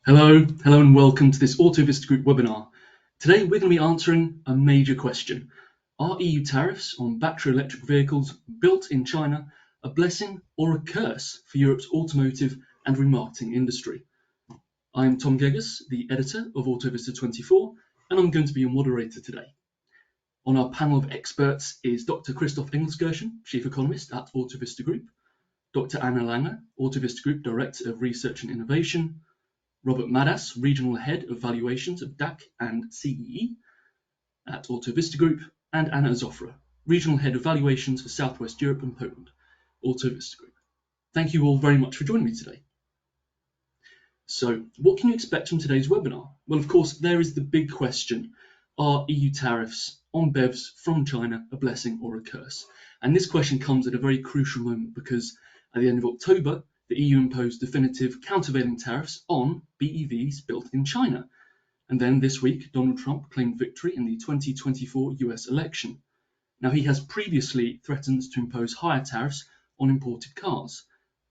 Hello and welcome to this Autovista Group webinar. Today we're going to be answering a major question. Are EU tariffs on battery electric vehicles built in China a blessing or a curse for Europe's automotive and remarketing industry? I'm Tom Geggus, the editor of Autovista 24, and I'm going to be your moderator today. On our panel of experts is Dr Christof Engelskirchen, Chief Economist at Autovista Group, Dr Anne Lange, Autovista Group Director of Research and Innovation, Robert Madas, Regional Head of Valuations of DACH and CEE at Autovista Group, and Anne Azofra, Regional Head of Valuations for Southwest Europe and Poland, Autovista Group. Thank you all very much for joining me today. So, what can you expect from today's webinar? Well, of course, there is the big question. Are EU tariffs on BEVs from China a blessing or a curse? And this question comes at a very crucial moment because at the end of October, the EU imposed definitive countervailing tariffs on BEVs built in China. And then this week, Donald Trump claimed victory in the 2024 US election. Now, he has previously threatened to impose higher tariffs on imported cars.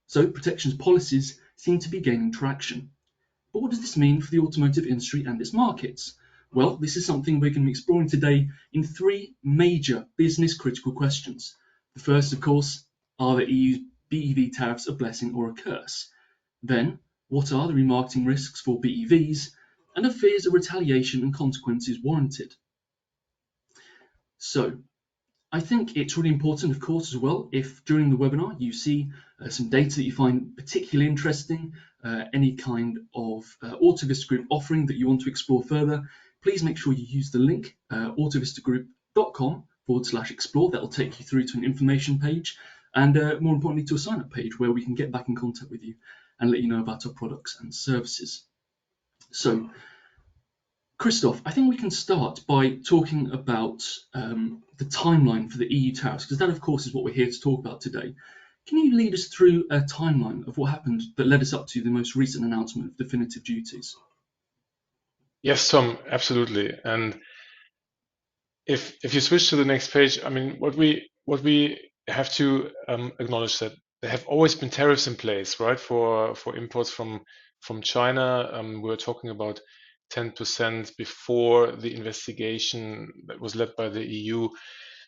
So protectionist policies seem to be gaining traction. But what does this mean for the automotive industry and its markets? Well, this is something we're going to be exploring today in three major business critical questions. The first, of course, are the EU's BEV tariffs a blessing or a curse? Then, what are the remarketing risks for BEVs? And are fears of retaliation and consequences warranted? So, I think it's really important, of course, as well, if during the webinar you see some data that you find particularly interesting, any kind of Autovista Group offering that you want to explore further, please make sure you use the link autovistagroup.com/explore. That will take you through to an information page and more importantly to a sign-up page where we can get back in contact with you and let you know about our products and services. So, Christof, I think we can start by talking about the timeline for the EU tariffs, because that, of course, is what we're here to talk about today. Can you lead us through a timeline of what happened that led us up to the most recent announcement of definitive duties? Yes, Tom, absolutely. And if you switch to the next page, I mean, what we have to acknowledge that there have always been tariffs in place, right, for imports from China. We're talking about 10% before the investigation that was led by the EU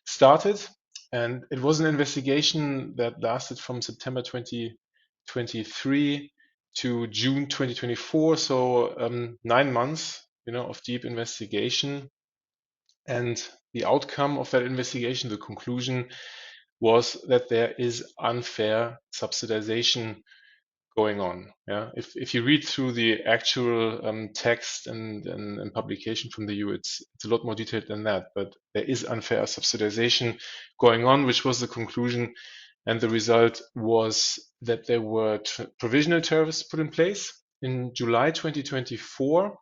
started, and it was an investigation that lasted from September 2023 to June 2024, so 9 months, of deep investigation. And the outcome of that investigation, the conclusion, was that there is unfair subsidization going on. Yeah, if you read through the actual text and publication from the EU, it's a lot more detailed than that. But there is unfair subsidization going on, which was the conclusion, and the result was that there were provisional tariffs put in place in July 2024.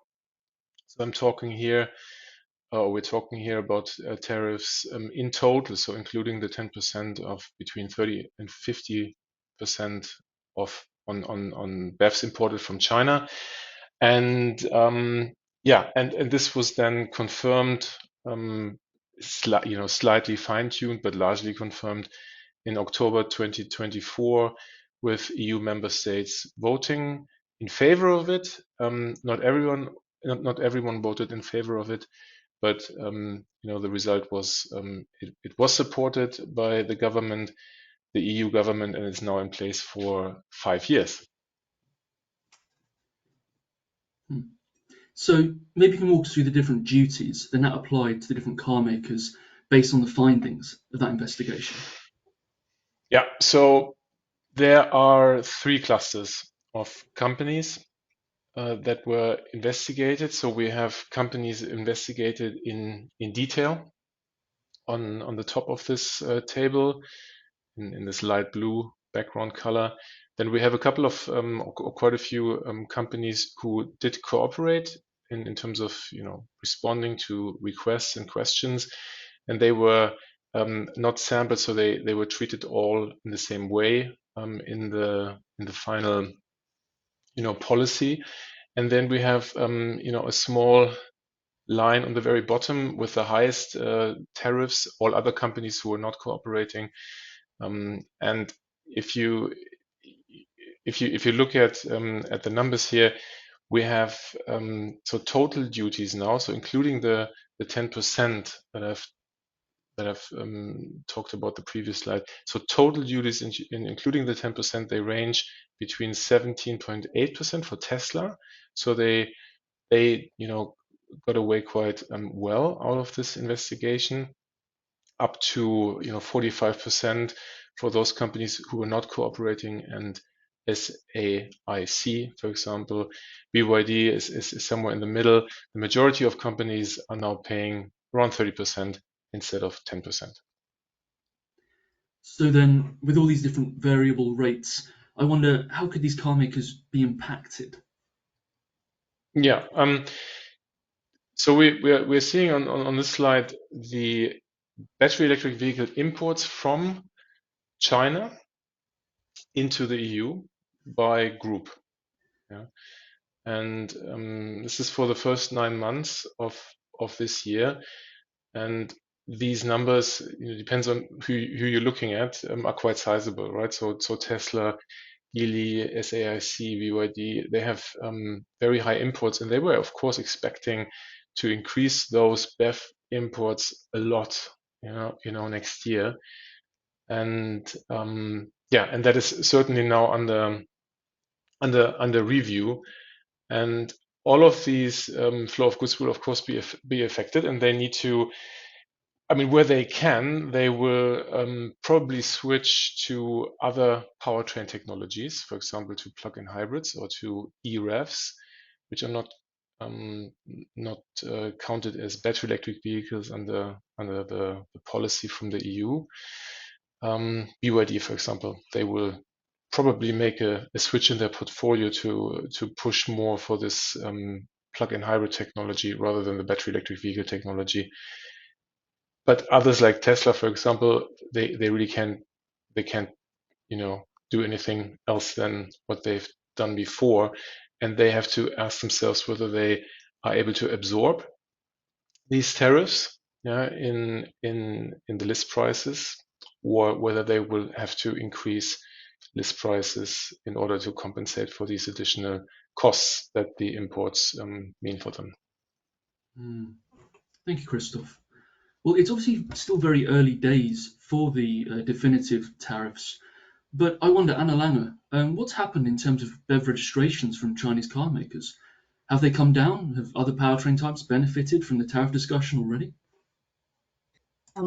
So we're talking here about tariffs in total, so including the 10% of between 30 and 50% of on BEVs imported from China, and this was then confirmed, slightly fine-tuned, but largely confirmed in October 2024, with EU member states voting in favor of it. Not everyone voted in favor of it, but the result was it was supported by the government, the EU government, and it's now in place for 5 years. So maybe you can walk us through the different duties then that applied to the different car makers based on the findings of that investigation. Yeah, so there are 3 clusters of companies that were investigated. So we have companies investigated in detail on the top of this table in this light blue background color. Then we have a couple of or quite a few companies who did cooperate in terms of responding to requests and questions, and they were not sampled, so they were treated all in the same way in the final policy. And then we have a small line on the very bottom with the highest tariffs, all other companies who are not cooperating. And if you look at the numbers here, we have so total duties now, so including the 10% that I've talked about the previous slide. So total duties, including the 10%, they range between 17.8% for Tesla. So they got away quite well out of this investigation, up to 45% for those companies who are not cooperating, and SAIC, for example, BYD is somewhere in the middle. The majority of companies are now paying around 30% instead of 10%. So then, with all these different variable rates, I wonder, how could these car makers be impacted? Yeah. So we're seeing on this slide the battery electric vehicle imports from China into the EU by group. Yeah. And this is for the first 9 months of this year. And these numbers, depends on who you're looking at, are quite sizable, right? So Tesla, Geely, SAIC, BYD, they have very high imports, and they were, of course, expecting to increase those BEV imports a lot, next year. And and that is certainly now under review. And all of these flow of goods will, of course, be affected, and they need to. I mean, where they can, they will probably switch to other powertrain technologies, for example, to plug-in hybrids or to EREVs, which are not counted as battery electric vehicles under the policy from the EU. BYD, for example, they will probably make a switch in their portfolio to push more for this plug-in hybrid technology rather than the battery electric vehicle technology. But others like Tesla, for example, they really can't do anything else than what they've done before, and they have to ask themselves whether they are able to absorb these tariffs, in the list prices, or whether they will have to increase list prices in order to compensate for these additional costs that the imports mean for them. Thank you, Christoph. Well, it's obviously still very early days for the definitive tariffs, but I wonder, Anne Lange, what's happened in terms of BEV registrations from Chinese car makers? Have they come down? Have other powertrain types benefited from the tariff discussion already?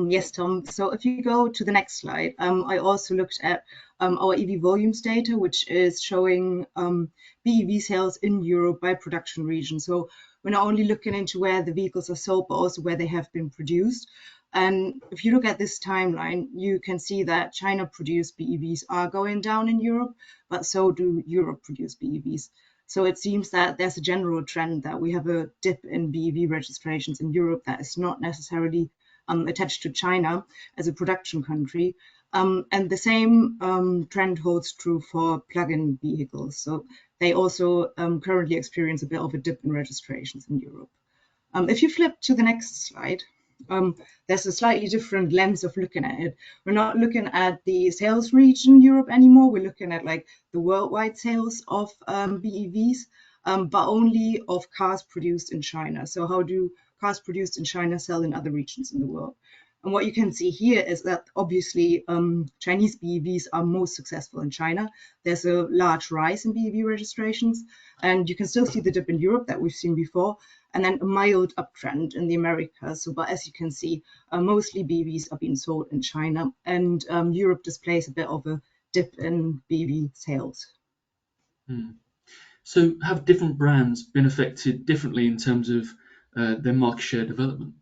Yes, Tom. So if you go to the next slide, I also looked at our EV volumes data, which is showing BEV sales in Europe by production region. So we're not only looking into where the vehicles are sold, but also where they have been produced. And if you look at this timeline, you can see that China-produced BEVs are going down in Europe, but so do Europe-produced BEVs. So it seems that there's a general trend that we have a dip in BEV registrations in Europe that is not necessarily attached to China as a production country. And the same trend holds true for plug-in vehicles. So they also currently experience a bit of a dip in registrations in Europe. If you flip to the next slide, there's a slightly different lens of looking at it. We're not looking at the sales region Europe anymore. We're looking at like the worldwide sales of BEVs, but only of cars produced in China. So how do cars produced in China sell in other regions in the world? And what you can see here is that obviously Chinese BEVs are most successful in China. There's a large rise in BEV registrations, and you can still see the dip in Europe that we've seen before, and then a mild uptrend in the Americas. So, but as you can see, mostly BEVs are being sold in China, and Europe displays a bit of a dip in BEV sales. So have different brands been affected differently in terms of their market share development?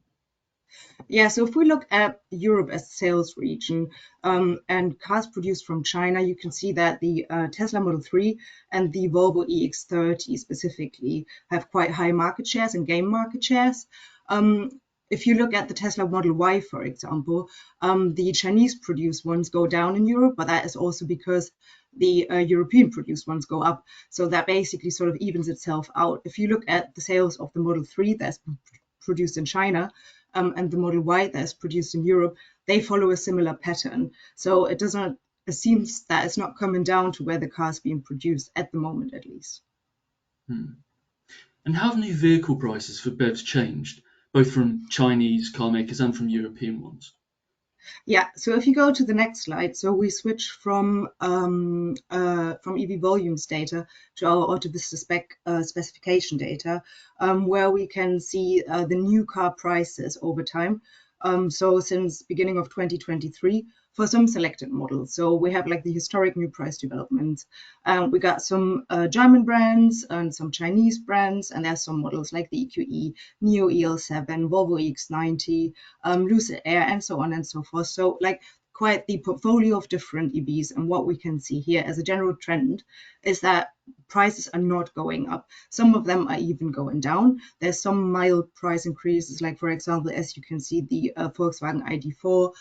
Yeah, so if we look at Europe as a sales region and cars produced from China, you can see that the Tesla Model 3 and the Volvo EX30 specifically have quite high market shares and gain market shares. If you look at the Tesla Model Y, for example, the Chinese produced ones go down in Europe, but that is also because the European produced ones go up. So that basically sort of evens itself out. If you look at the sales of the Model 3 that's produced in China, and the Model Y that's produced in Europe, they follow a similar pattern. So it seems that it's not coming down to where the car's being produced at the moment, at least. And how have new vehicle prices for BEVs changed, both from Chinese car makers and from European ones? Yeah, so if you go to the next slide, so we switch from EV volumes data to our Autovista specification data, where we can see the new car prices over time. So since beginning of 2023 for some selected models. So we have like the historic new price development. We got some German brands and some Chinese brands, and there's some models like the EQE, Neo EL7, Volvo EX90, Lucid Air, and so on and so forth. So like quite the portfolio of different EVs. And what we can see here as a general trend is that prices are not going up. Some of them are even going down. There's some mild price increases, like for example, as you can see, the Volkswagen ID4,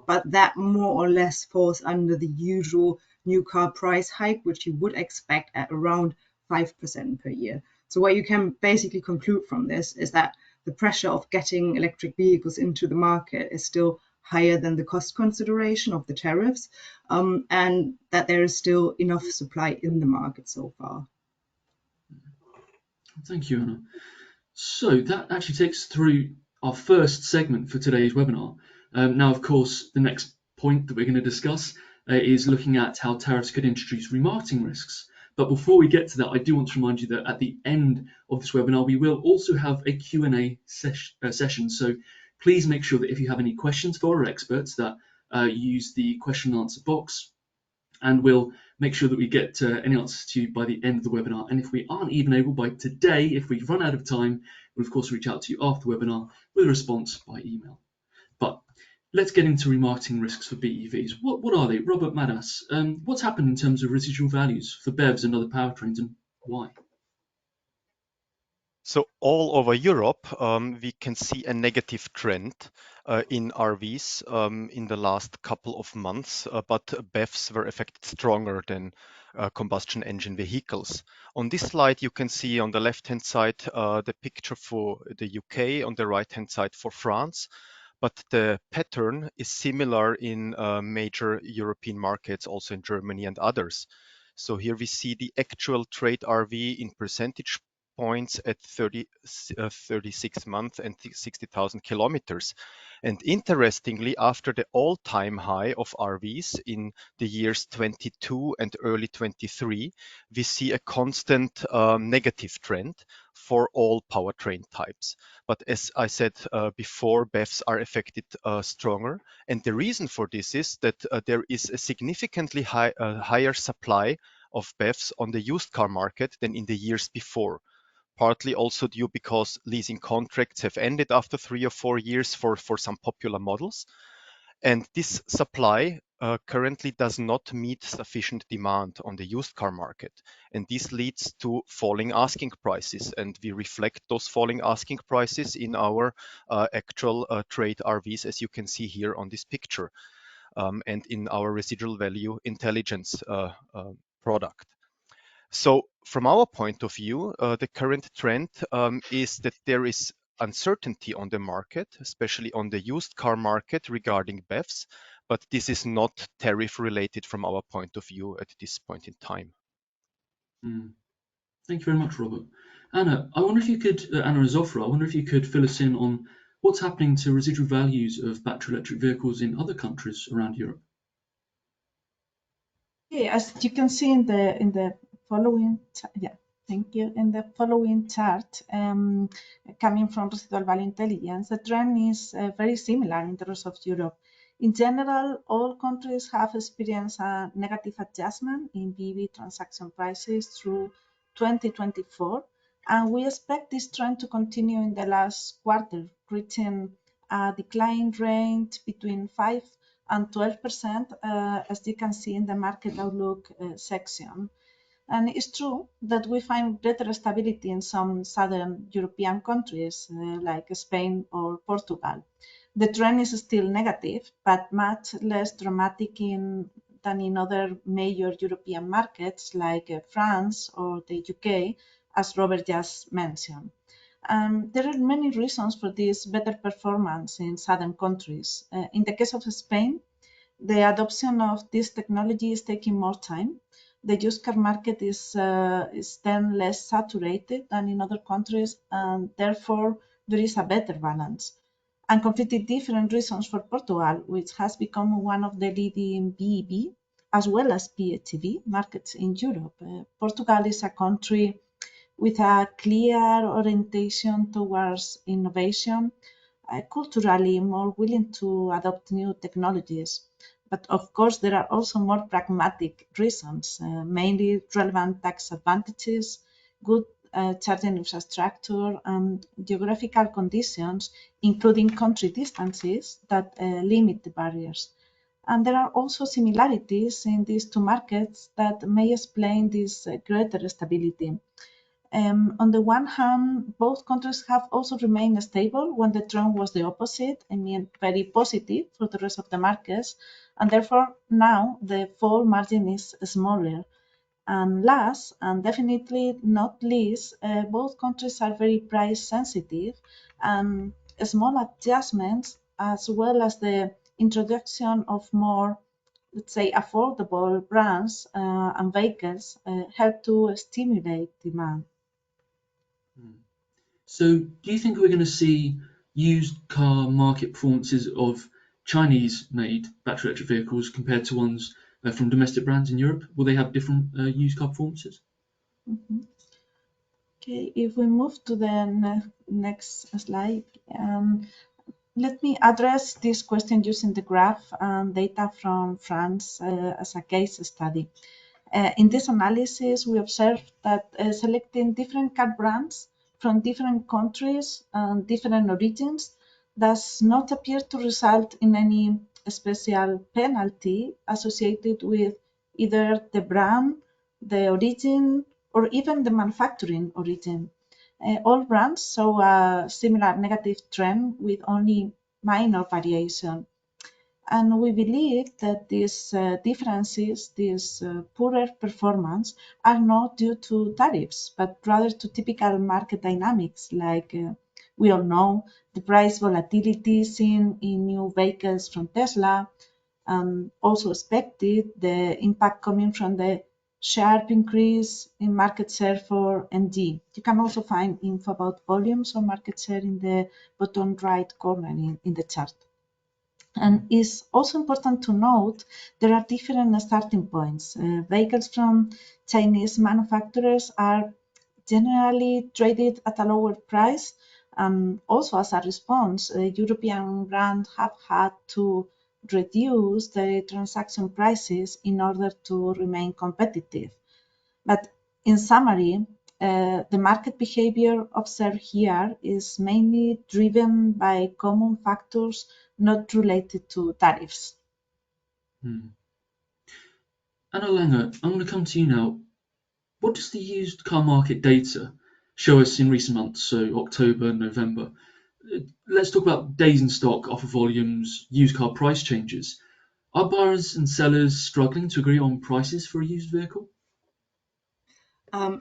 but that more or less falls under the usual new car price hike, which you would expect at around 5% per year. So what you can basically conclude from this is that the pressure of getting electric vehicles into the market is still higher than the cost consideration of the tariffs, and that there is still enough supply in the market so far. Thank you, Anna. So that actually takes us through our first segment for today's webinar. Now, of course, the next point that we're going to discuss is looking at how tariffs could introduce remarketing risks. But before we get to that, I do want to remind you that at the end of this webinar, we will also have a Q&A session. So please make sure that if you have any questions for our experts, that use the question and answer box, and we'll make sure that we get any answers to you by the end of the webinar. And if we aren't even able by today, if we run out of time, we'll of course reach out to you after the webinar with a response by email. But let's get into remarketing risks for BEVs. What are they? Robert, Madas, what's happened in terms of residual values for BEVs and other powertrains, and why? So all over Europe, we can see a negative trend in RVs in the last couple of months, but BEVs were affected stronger than combustion engine vehicles. On this slide, you can see on the left-hand side the picture for the UK, on the right-hand side for France. But the pattern is similar in major European markets, also in Germany and others. So here we see the actual trade RV in percentage points at 36 months and 60,000 kilometers. And interestingly, after the all-time high of RVs in the years 22 and early 23, we see a constant negative trend for all powertrain types. But as I said before, BEVs are affected stronger. And the reason for this is that there is a significantly higher supply of BEVs on the used car market than in the years before. Partly also due because leasing contracts have ended after 3 or 4 years for some popular models. And this supply currently does not meet sufficient demand on the used car market. And this leads to falling asking prices. And we reflect those falling asking prices in our actual trade RVs, as you can see here on this picture, and in our residual value intelligence product. So from our point of view, the current trend is that there is uncertainty on the market, especially on the used car market regarding BEVs, but this is not tariff related from our point of view at this point in time. Thank you very much, Robert. Anna, I wonder if you could, Anna Azofra, I wonder if you could fill us in on what's happening to residual values of battery electric vehicles in other countries around Europe. Okay, as you can see in the following, thank you. In the following chart, coming from residual value intelligence, the trend is very similar in the rest of Europe. In general, all countries have experienced a negative adjustment in BEV transaction prices through 2024, and we expect this trend to continue in the last quarter, reaching a decline range between 5 and 12%, as you can see in the market outlook section. And it's true that we find better stability in some southern European countries like Spain or Portugal. The trend is still negative, but much less dramatic than in other major European markets like France or the UK, as Robert just mentioned. There are many reasons for this better performance in southern countries. In the case of Spain, the adoption of this technology is taking more time, the used car market is then less saturated than in other countries, and therefore there is a better balance. And completely different reasons for Portugal, which has become one of the leading BEV as well as PHEV markets in Europe. Portugal is a country with a clear orientation towards innovation, culturally more willing to adopt new technologies. But of course, there are also more pragmatic reasons, mainly relevant tax advantages, good charging infrastructure, and geographical conditions, including country distances that limit the barriers. And there are also similarities in these two markets that may explain this greater stability. On the one hand, both countries have also remained stable when the trend was the opposite, I mean, very positive for the rest of the markets, and therefore now the fall margin is smaller. And last, and definitely not least, both countries are very price sensitive, and small adjustments, as well as the introduction of more, let's say, affordable brands and vehicles, help to stimulate demand. So, do you think we're going to see used car market performances of Chinese-made battery electric vehicles compared to ones from domestic brands in Europe? Will they have different used car performances? Mhm. Okay, if we move to the next slide, let me address this question using the graph and data from France as a case study. In this analysis, we observed that selecting different car brands from different countries and different origins does not appear to result in any special penalty associated with either the brand, the origin, or even the manufacturing origin. All brands saw a similar negative trend with only minor variation. And we believe that these differences, this poorer performance, are not due to tariffs, but rather to typical market dynamics, like we all know, the price volatility seen in new vehicles from Tesla, and also expected the impact coming from the sharp increase in market share for MG. You can also find info about volumes or market share in the bottom right corner in the chart. And it's also important to note there are different starting points. Vehicles from Chinese manufacturers are generally traded at a lower price. Also, as a response, European brands have had to reduce their transaction prices in order to remain competitive. But in summary, the market behavior observed here is mainly driven by common factors not related to tariffs. Anne Lange, I'm going to come to you now. What does the used car market data show us in recent months, so October, November? Let's talk about days in stock, offer volumes, used car price changes. Are buyers and sellers struggling to agree on prices for a used vehicle?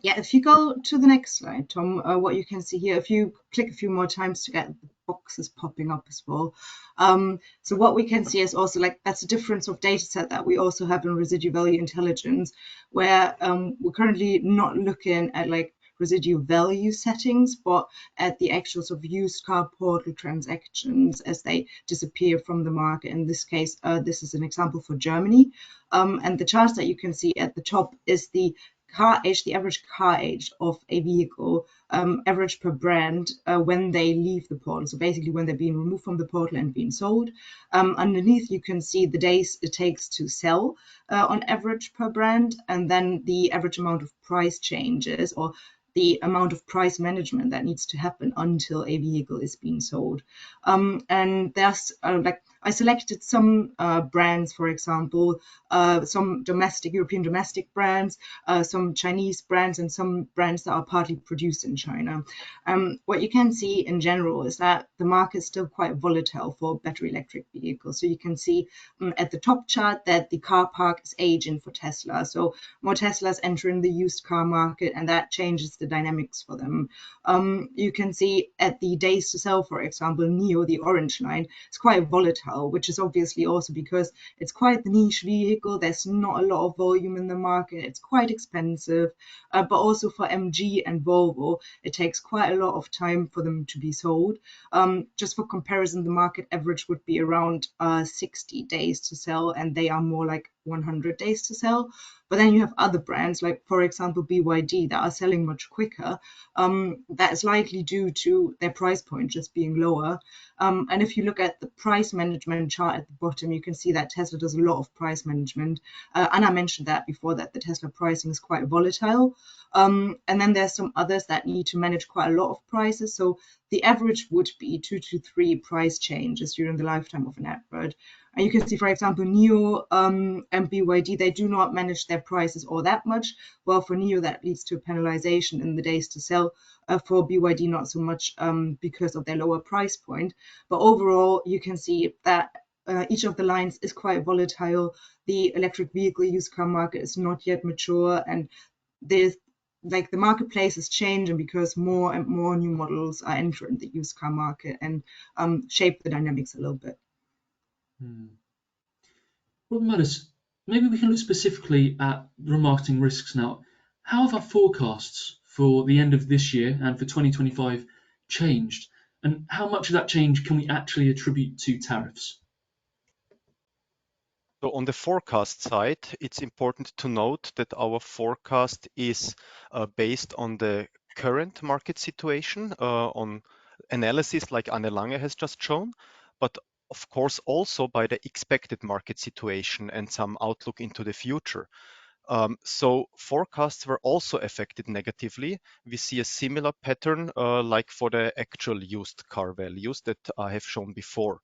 Yeah, if you go to the next slide, Tom, what you can see here, if you click a few more times to get the boxes popping up as well. So what we can see is also that's a difference of data set that we also have in residual value intelligence, where we're currently not looking at residual value settings, but at the actual sort of used car portal transactions as they disappear from the market. In this case, this is an example for Germany. And the chart that you can see at the top is the car age, the average car age of a vehicle, average per brand when they leave the portal. So basically when they're being removed from the portal and being sold. Underneath you can see the days it takes to sell on average per brand, and then the average amount of price changes or the amount of price management that needs to happen until a vehicle is being sold. And there's I selected some brands, for example, some European domestic brands, some Chinese brands, and some brands that are partly produced in China. What you can see in general is that the market is still quite volatile for battery electric vehicles. So you can see at the top chart that the car park is aging for Tesla. So more Teslas entering the used car market, and that changes the dynamics for them. You can see at the days to sell, for example, NIO, the orange line, it's quite volatile. volatile, which is obviously also because it's quite the niche vehicle. There's not a lot of volume in the market. It's quite expensive, but also for MG and Volvo, it takes quite a lot of time for them to be sold. Just for comparison, the market average would be around 60 days to sell, and they are more like 100 days to sell. But then you have other brands, like for example BYD, that are selling much quicker. That is likely due to their price point just being lower. And if you look at the price management chart at the bottom, you can see that Tesla does a lot of price management. And I mentioned that before, that the Tesla pricing is quite volatile. And then there's some others that need to manage quite a lot of prices. So the average would be 2 to 3 price changes during the lifetime of an advert. And you can see, for example, NIO and BYD, they do not manage their prices all that much. Well, for NIO, that leads to a penalization in the days to sell. For BYD, not so much because of their lower price point. But overall, you can see that each of the lines is quite volatile. The electric vehicle used car market is not yet mature, and there's the marketplace is changing because more and more new models are entering the used car market and shape the dynamics a little bit. Well, Madas, maybe we can look specifically at remarketing risks now. How have our forecasts for the end of this year and for 2025 changed? And how much of that change can we actually attribute to tariffs? So on the forecast side, it's important to note that our forecast is based on the current market situation, on analysis like Anne Lange has just shown, but of course also by the expected market situation and some outlook into the future. So forecasts were also affected negatively. We see a similar pattern like for the actual used car values that I have shown before.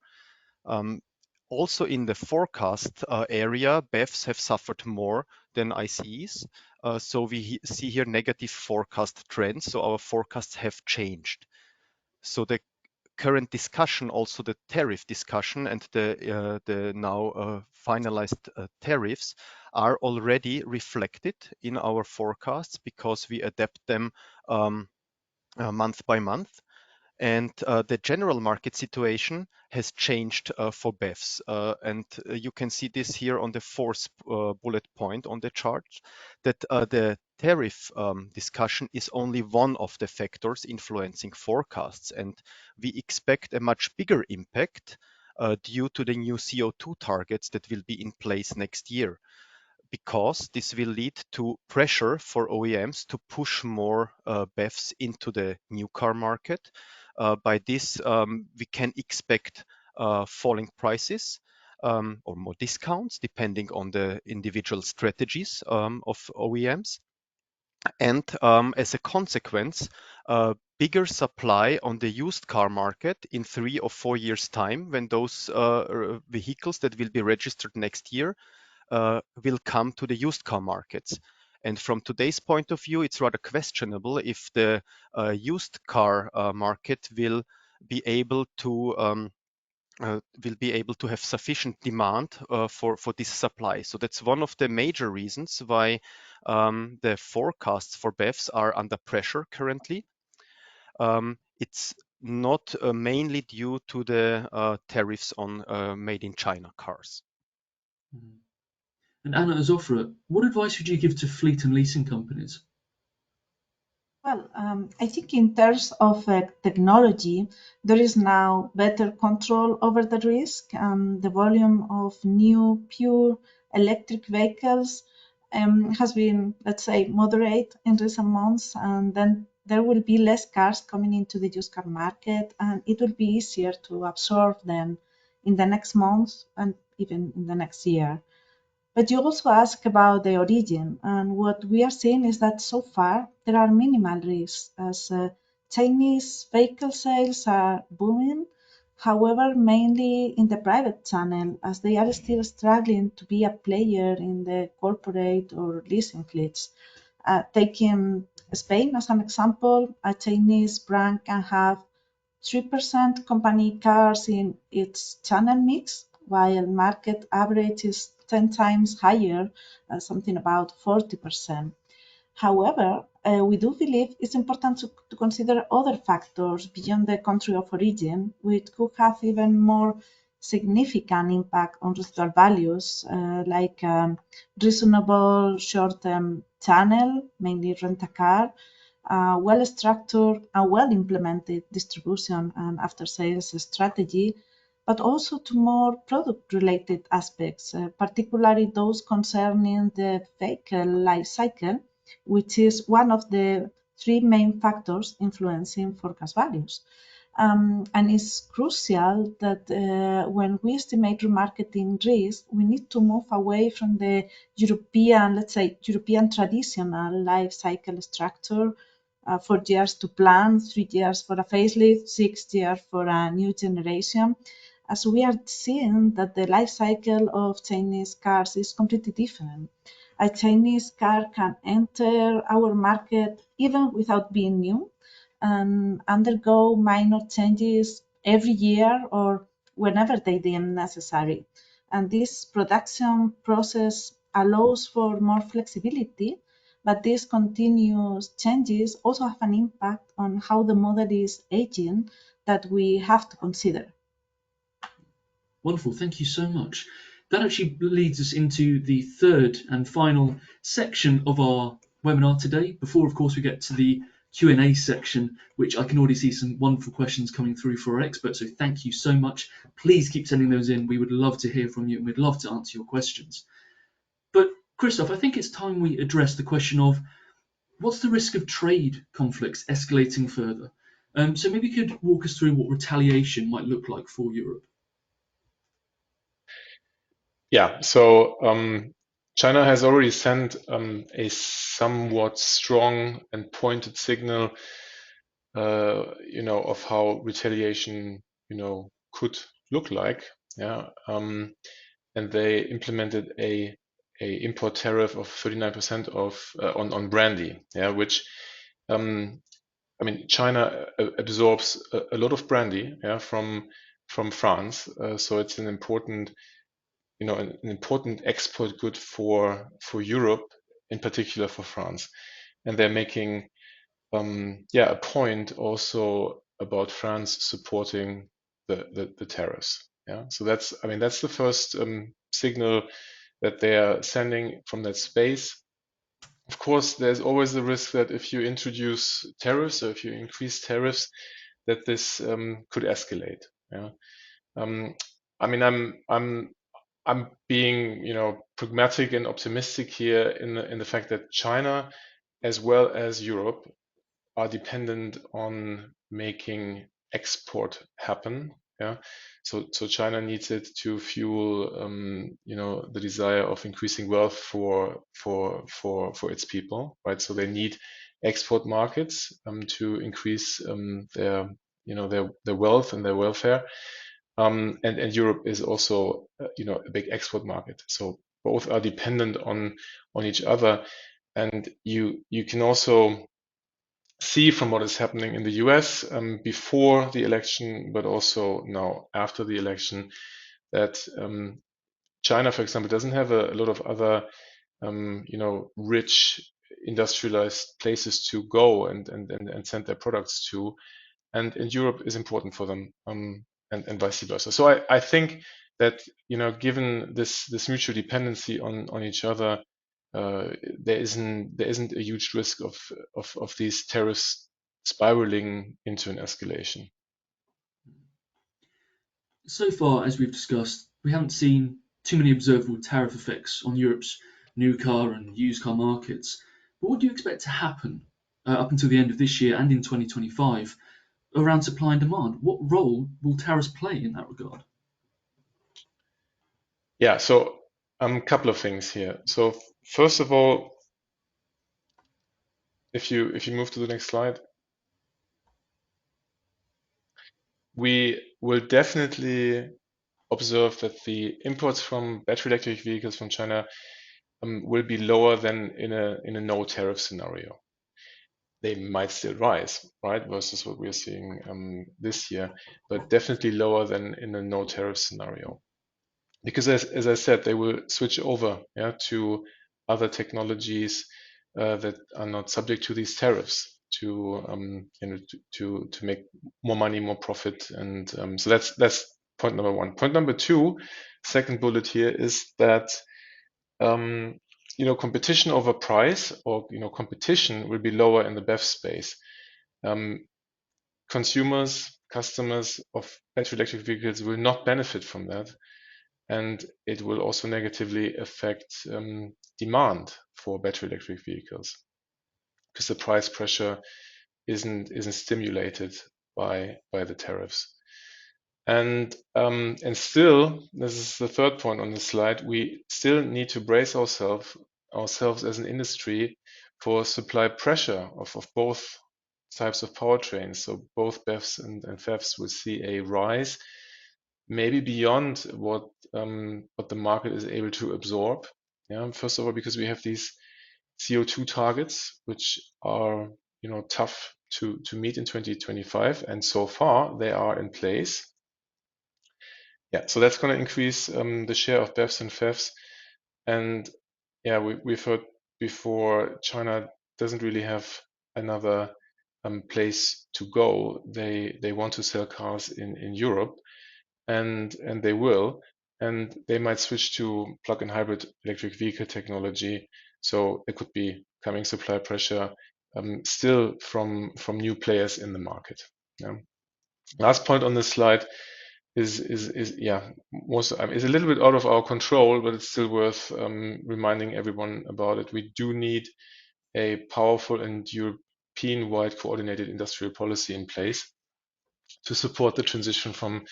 Also in the forecast area, BEVs have suffered more than ICEs. So we see here negative forecast trends. So our forecasts have changed. So the current discussion, also the tariff discussion and the now finalized tariffs are already reflected in our forecasts because we adapt them month by month. And the general market situation has changed for BEVs. And you can see this here on the fourth bullet point on the chart, that the tariff discussion is only one of the factors influencing forecasts. And we expect a much bigger impact due to the new CO2 targets that will be in place next year, because this will lead to pressure for OEMs to push more BEVs into the new car market. By this, we can expect falling prices or more discounts depending on the individual strategies of OEMs. And as a consequence, bigger supply on the used car market in 3 or 4 years' time, when those vehicles that will be registered next year will come to the used car markets. And from today's point of view, it's rather questionable if the used car market will be able to have sufficient demand for this supply. So that's one of the major reasons why the forecasts for BEVs are under pressure currently. It's not mainly due to the tariffs on made in China cars. And Anna, Azofra, what advice would you give to fleet and leasing companies? Well, I think in terms of technology, there is now better control over the risk. The volume of new pure electric vehicles has been, let's say, moderate in recent months, and then there will be less cars coming into the used car market, and it will be easier to absorb them in the next months and even in the next year. But you also ask about the origin, and what we are seeing is that so far there are minimal risks as Chinese vehicle sales are booming, however, mainly in the private channel, as they are still struggling to be a player in the corporate or leasing fleets. Taking Spain as an example, a Chinese brand can have 3% company cars in its channel mix, while market average is 10 times higher, something about 40%. However, we do believe it's important to consider other factors beyond the country of origin, which could have even more significant impact on residual values, like reasonable short-term channel, mainly rent-a-car, well-structured and well-implemented distribution and after-sales strategy, but also to more product-related aspects, particularly those concerning the vehicle life cycle, which is one of the three main factors influencing forecast values. And it's crucial that when we estimate remarketing risk, we need to move away from the European, let's say, European traditional life cycle structure, 4 years to plan, 3 years for a facelift, 6 years for a new generation, as we are seeing that the life cycle of Chinese cars is completely different. A Chinese car can enter our market even without being new and undergo minor changes every year or whenever they deem necessary. And this production process allows for more flexibility, but these continuous changes also have an impact on how the model is aging that we have to consider. Wonderful, thank you so much. That actually leads us into the third and final section of our webinar today, before of course we get to the Q&A section, which I can already see some wonderful questions coming through for our experts, so thank you so much. Please keep sending those in, we would love to hear from you and we'd love to answer your questions. But Christof, I think it's time we address the question of what's the risk of trade conflicts escalating further? So maybe you could walk us through what retaliation might look like for Europe. Yeah, so China has already sent a somewhat strong and pointed signal, of how retaliation, could look like. Yeah, and they implemented a import tariff of 39% on brandy. Yeah, which China absorbs a lot of brandy, yeah, from France, so it's an important export good for Europe, in particular for France. And they're making a point also about France supporting the tariffs. Yeah, so that's the first signal that they are sending from that space. Of course, there's always the risk that if you introduce tariffs or if you increase tariffs, that this could escalate. Yeah, I'm being, pragmatic and optimistic here in the fact that China, as well as Europe, are dependent on making export happen. Yeah, so China needs it to fuel, the desire of increasing wealth for its people, right? So they need export markets to increase their wealth and their welfare. And Europe is also, a big export market. So both are dependent on each other. And you can also see from what is happening in the US before the election, but also now after the election, that China, for example, doesn't have a lot of other, rich industrialized places to go and send their products to. And Europe is important for them, and vice versa. So I think that, given this mutual dependency on each other, there isn't a huge risk of these tariffs spiraling into an escalation. So far, as we've discussed, we haven't seen too many observable tariff effects on Europe's new car and used car markets. But what do you expect to happen up until the end of this year and in 2025 around supply and demand? What role will tariffs play in that regard? Yeah, so a couple of things here. So first of all, if you move to the next slide, we will definitely observe that the imports from battery electric vehicles from China will be lower than in a no tariff scenario. They might still rise, right, versus what we're seeing this year, but definitely lower than in a no tariff scenario. Because as I said, they will switch over, yeah, to other technologies that are not subject to these tariffs to make more money, more profit, and so that's point number one. Point number two, second bullet here, is that competition over price, or competition will be lower in the BEV space. Customers of battery electric vehicles will not benefit from that, and it will also negatively affect demand for battery electric vehicles, because the price pressure isn't stimulated by the tariffs. And still, this is the third point on this slide, we still need to brace ourselves as an industry for supply pressure of both types of powertrains. So both BEVs and FEVs will see a rise, maybe beyond what the market is able to absorb. Yeah, first of all, because we have these CO2 targets, which are tough to meet in 2025, and so far they are in place. Yeah, so that's going to increase the share of BEVs and FEVs. And yeah, we've heard before, China doesn't really have another place to go. They want to sell cars in Europe, and they will, and they might switch to plug-in hybrid electric vehicle technology. So there could be coming supply pressure still from new players in the market. Yeah. Last point on this slide is a little bit out of our control, but it's still worth reminding everyone about it. We do need a powerful and European-wide coordinated industrial policy in place to support the transition from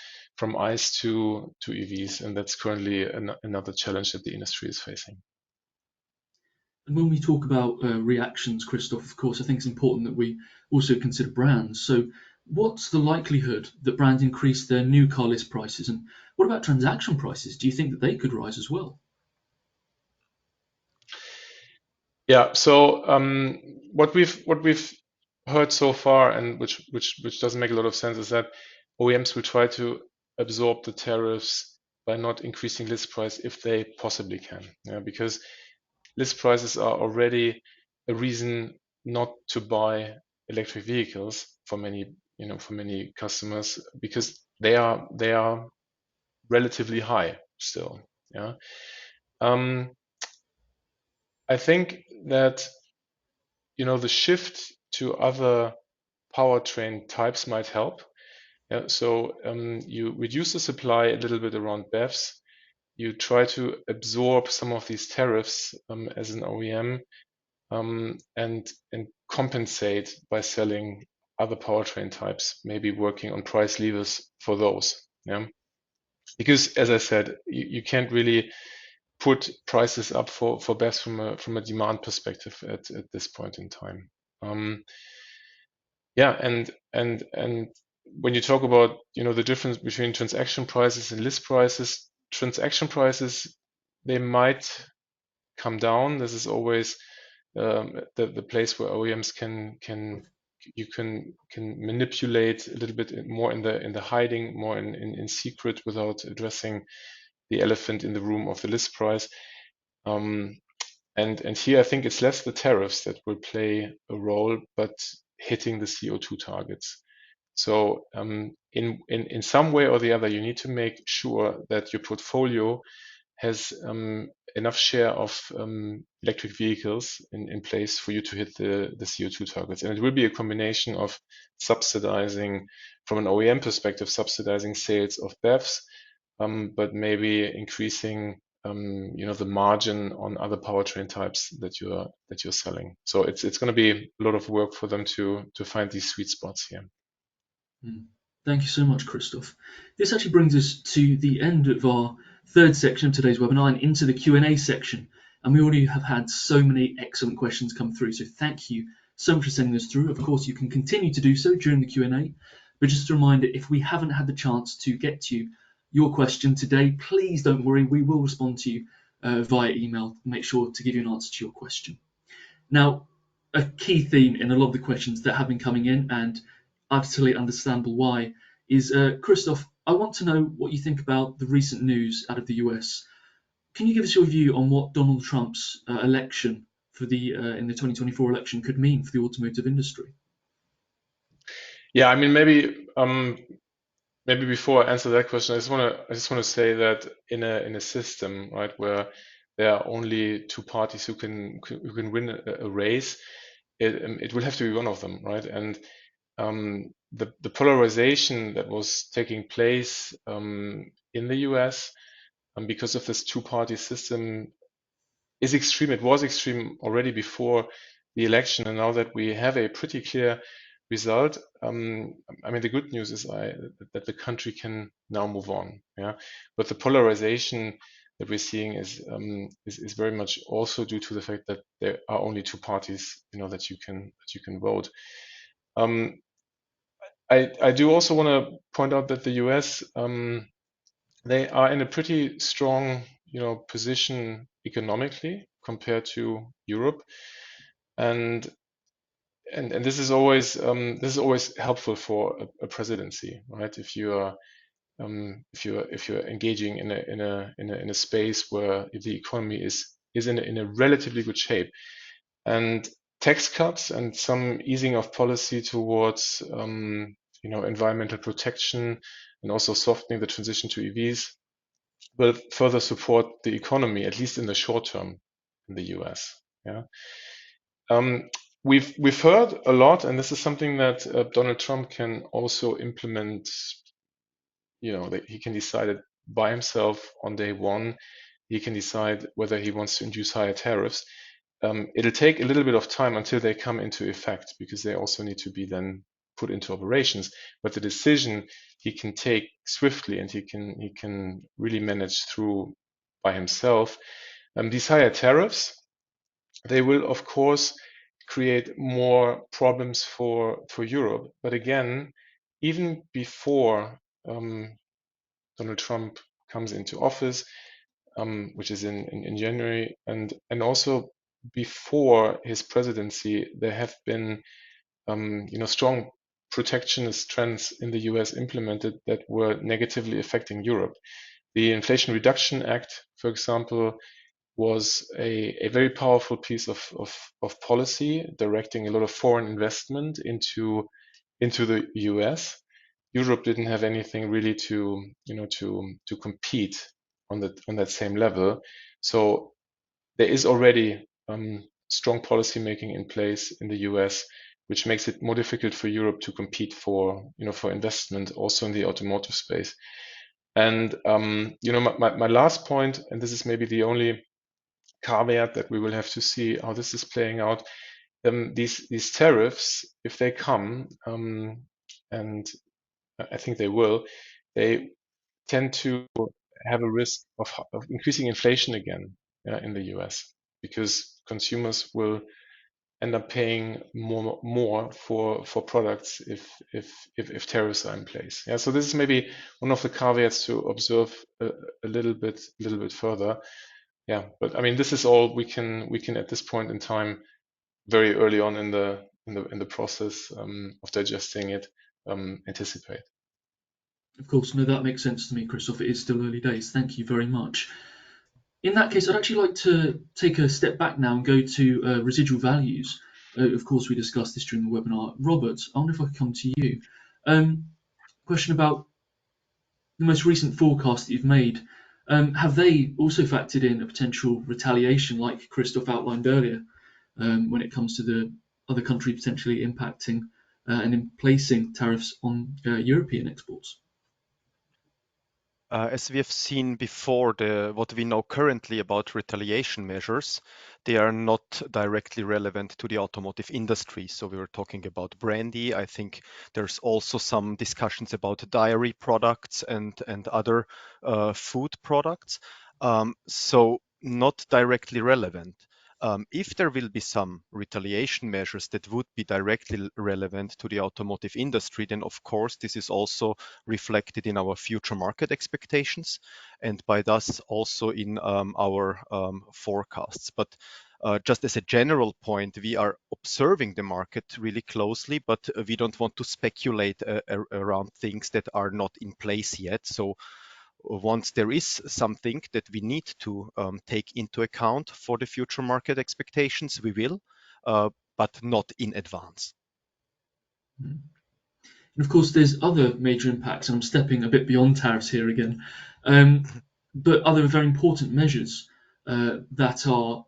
ICE to EVs, and that's currently another challenge that the industry is facing. And when we talk about reactions, Christof, of course, I think it's important that we also consider brands. So what's the likelihood that brands increase their new car list prices? And what about transaction prices? Do you think that they could rise as well? Yeah, so what we've heard so far, and which doesn't make a lot of sense, is that OEMs will try to absorb the tariffs by not increasing list price if they possibly can. Yeah, because list prices are already a reason not to buy electric vehicles for many customers, because they are relatively high still. Yeah. I think that the shift to other powertrain types might help. Yeah, so you reduce the supply a little bit around BEVs. You try to absorb some of these tariffs as an OEM, and compensate by selling other powertrain types, maybe working on price levers for those. Yeah, because as I said, you can't really put prices up for BEVs from a demand perspective at this point in time. Yeah, and when you talk about the difference between transaction prices and list prices, transaction prices, they might come down. This is always the place where OEMs can manipulate a little bit more in the hiding, more in secret, without addressing the elephant in the room of the list price. And here I think it's less the tariffs that will play a role, but hitting the CO2 targets. So in some way or the other, you need to make sure that your portfolio has enough share of electric vehicles in place for you to hit the CO2 targets. And it will be a combination of subsidizing, from an OEM perspective, subsidizing sales of BEVs, but maybe increasing the margin on other powertrain types that you're selling. So it's going to be a lot of work for them to find these sweet spots here. Thank you so much, Christof. This actually brings us to the end of our third section of today's webinar and into the Q&A section. And we already have had so many excellent questions come through. So thank you so much for sending those through. Of course, you can continue to do so during the Q&A. But just a reminder, if we haven't had the chance to get to your question today, please don't worry. We will respond to you via email. Make sure to give you an answer to your question. Now, a key theme in a lot of the questions that have been coming in, and absolutely understandable why, is Christof, I want to know what you think about the recent news out of the US. Can you give us your view on what Donald Trump's election for in the 2024 election could mean for the automotive industry? Yeah, I mean, maybe maybe before I answer that question, I just want to say that in a system, right, where there are only two parties who can win a race, it will have to be one of them, right? And the polarization that was taking place in the US because of this two-party system is extreme. It was extreme already before the election, and now that we have a pretty clear result, I mean, the good news is that the country can now move on. Yeah, but the polarization that we're seeing is very much also due to the fact that there are only two parties, that you can vote. I do also want to point out that the US, they are in a pretty strong, position economically compared to Europe, and this is always helpful for a presidency, right? If you're engaging in a space where the economy is in a relatively good shape, and tax cuts and some easing of policy towards environmental protection and also softening the transition to EVs will further support the economy, at least in the short term in the US. Yeah. We've heard a lot, and this is something that Donald Trump can also implement. That he can decide it by himself on day one. He can decide whether he wants to induce higher tariffs. It'll take a little bit of time until they come into effect because they also need to be then put into operations. But the decision he can take swiftly, and he can really manage through by himself. These higher tariffs, they will of course create more problems for Europe. But again, even before Donald Trump comes into office, which is in January, and also before his presidency, there have been strong protectionist trends in the US implemented that were negatively affecting Europe. The Inflation Reduction Act, for example, was a very powerful piece of policy directing a lot of foreign investment into the US. Europe didn't have anything really to compete on that same level. So there is already strong policy making in place in the US, which makes it more difficult for Europe to compete for investment also in the automotive space. And my last point, and this is maybe the only caveat that we will have to see how this is playing out. These tariffs, if they come, and I think they will, they tend to have a risk of increasing inflation again in the US, because consumers will end up paying more for products if tariffs are in place. Yeah, so this is maybe one of the caveats to observe a little bit further. Yeah, but I mean, this is all we can at this point in time, very early on in the process of digesting it, anticipate. Of course, no, that makes sense to me, Christof. It is still early days. Thank you very much. In that case, I'd actually like to take a step back now and go to residual values. Of course, we discussed this during the webinar. Robert, I wonder if I could come to you. Question about the most recent forecast that you've made. Have they also factored in a potential retaliation, like Christof outlined earlier, when it comes to the other country potentially impacting and in placing tariffs on European exports? As we have seen before, what we know currently about retaliation measures, they are not directly relevant to the automotive industry. So we were talking about brandy. I think there's also some discussions about dairy products and other food products. So not directly relevant. If there will be some retaliation measures that would be directly relevant to the automotive industry, then of course this is also reflected in our future market expectations, and by thus also in our forecasts. But just as a general point, we are observing the market really closely, but we don't want to speculate around things that are not in place yet. So once there is something that we need to take into account for the future market expectations, we will, but not in advance. And of course, there's other major impacts, and I'm stepping a bit beyond tariffs here again, but other very important measures that are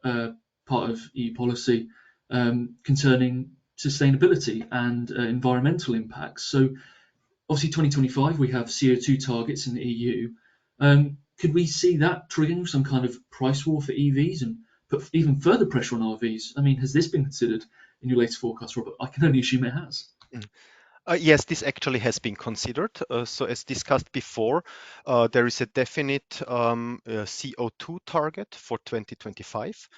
part of EU policy concerning sustainability and environmental impacts. So, obviously, 2025 we have CO2 targets in the EU. Could we see that triggering some kind of price war for EVs and put even further pressure on RVs? I mean, has this been considered in your latest forecast, Robert? I can only assume it has. Yes, this actually has been considered. So as discussed before, there is a definite CO2 target for 2025,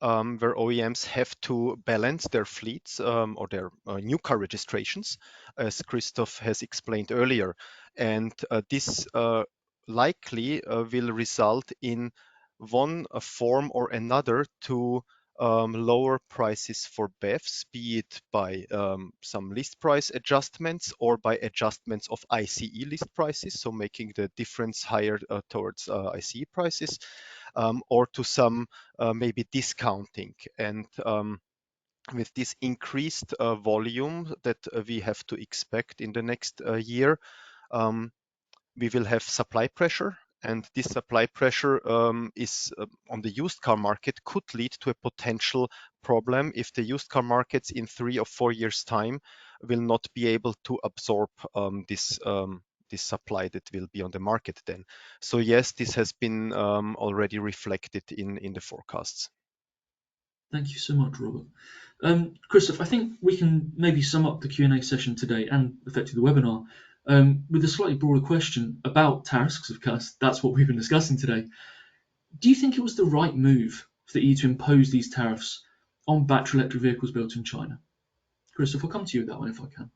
where OEMs have to balance their fleets or their new car registrations, as Christoph has explained earlier. And this likely will result in one form or another to lower prices for BEVs, be it by some list price adjustments or by adjustments of ICE list prices, so making the difference higher towards ICE prices, or to some maybe discounting. And with this increased volume that we have to expect in the next year, we will have supply pressure, and this supply pressure is on the used car market could lead to a potential problem if the used car markets in 3 or 4 years' time will not be able to absorb this supply that will be on the market then. So yes, this has been already reflected in the forecasts. Thank you so much, Robert. Christoph, I think we can maybe sum up the Q&A session today and effectively the webinar with a slightly broader question about tariffs, because of course that's what we've been discussing today. Do you think it was the right move for the EU to impose these tariffs on battery electric vehicles built in China? Christoph, I'll come to you with that one if I can.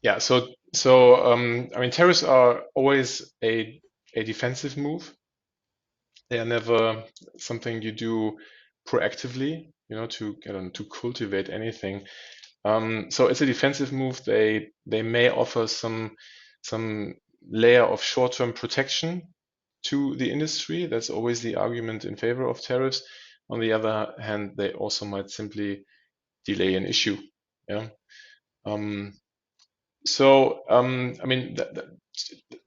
Yeah, I mean, tariffs are always a defensive move. They are never something you do proactively, to cultivate anything. So it's a defensive move. They may offer some layer of short-term protection to the industry. That's always the argument in favor of tariffs. On the other hand, they also might simply delay an issue. Yeah. I mean,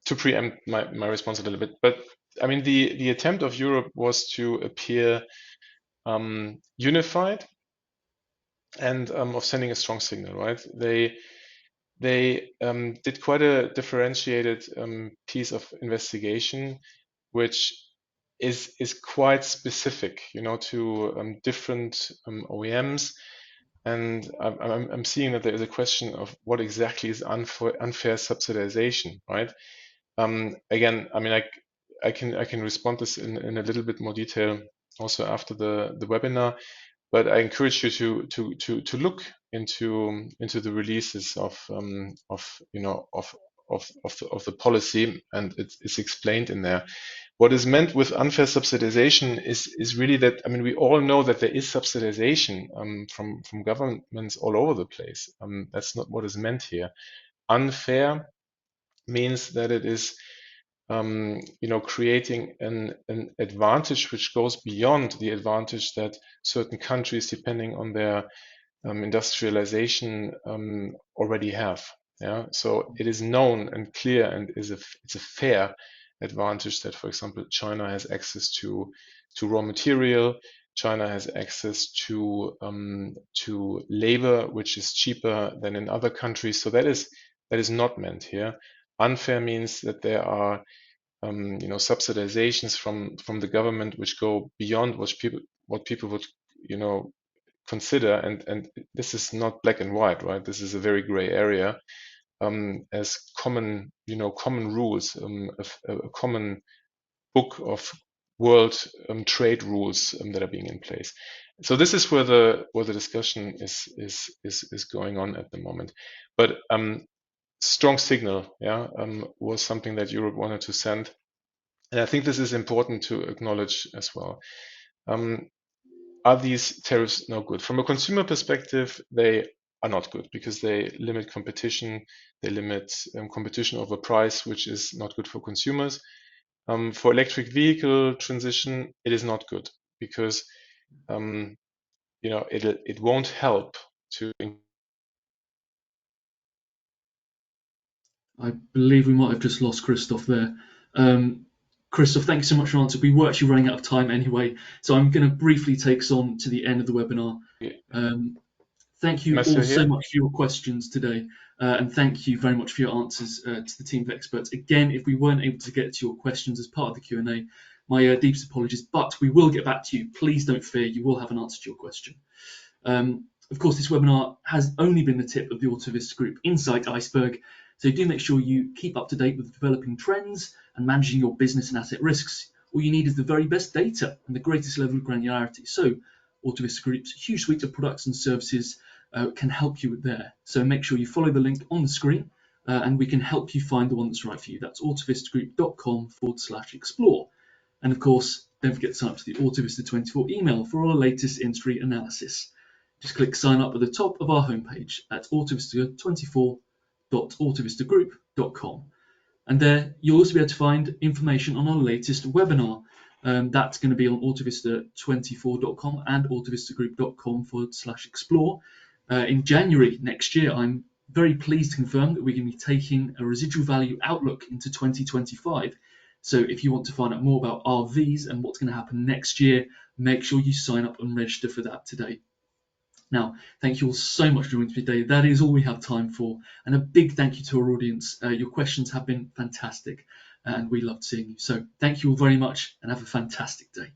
to preempt my response a little bit, but I mean, the attempt of Europe was to appear unified and of sending a strong signal, right? They did quite a differentiated piece of investigation, which is quite specific, to different OEMs. And I'm seeing that there is a question of what exactly is unfair subsidization, right? Again, I mean, I can respond this in a little bit more detail also after the webinar, but I encourage you to look into the releases of the policy, and it's explained in there. What is meant with unfair subsidization is really that, I mean, we all know that there is subsidization from governments all over the place. That's not what is meant here. Unfair means that it is creating an advantage which goes beyond the advantage that certain countries, depending on their industrialization, already have. Yeah, so it is known and clear, and it's a fair advantage that, for example, China has access to raw material. China has access to labor, which is cheaper than in other countries. So that is not meant here. Unfair means that there are subsidizations from the government which go beyond what people would consider, and this is not black and white, right? This is a very gray area, as common rules, a common book of world trade rules that are being in place. So this is where the discussion is going on at the moment. But strong signal, was something that Europe wanted to send, and I think this is important to acknowledge as well. Are these tariffs no good? From a consumer perspective, they are not good because they limit competition. They limit competition over price, which is not good for consumers. For electric vehicle transition, it is not good because it won't help to I believe we might have just lost Christof there. Christof, thanks so much for your answer. We were actually running out of time anyway, so I'm going to briefly take us on to the end of the webinar. Thank Am I you all still so here? much for your questions today, and thank you very much for your answers to the team of experts. Again, if we weren't able to get to your questions as part of the Q&A, my deepest apologies, but we will get back to you. Please don't fear, you will have an answer to your question. Of course, this webinar has only been the tip of the Autovista Group Insight iceberg, so do make sure you keep up to date with developing trends and managing your business and asset risks. All you need is the very best data and the greatest level of granularity. So Autovista Group's huge suite of products and services can help you with there. So make sure you follow the link on the screen and we can help you find the one that's right for you. That's autovistagroup.com/explore. And of course, don't forget to sign up to the Autovista 24 email for all the latest industry analysis. Just click sign up at the top of our homepage at autovista24.autovistagroup.com. And there you'll also be able to find information on our latest webinar. That's going to be on autovista24.com and autovistagroup.com/explore. In January next year, I'm very pleased to confirm that we're going to be taking a residual value outlook into 2025. So if you want to find out more about RVs and what's going to happen next year, make sure you sign up and register for that today. Now, thank you all so much for joining me today. That is all we have time for. And a big thank you to our audience. Your questions have been fantastic and we loved seeing you. So thank you all very much and have a fantastic day.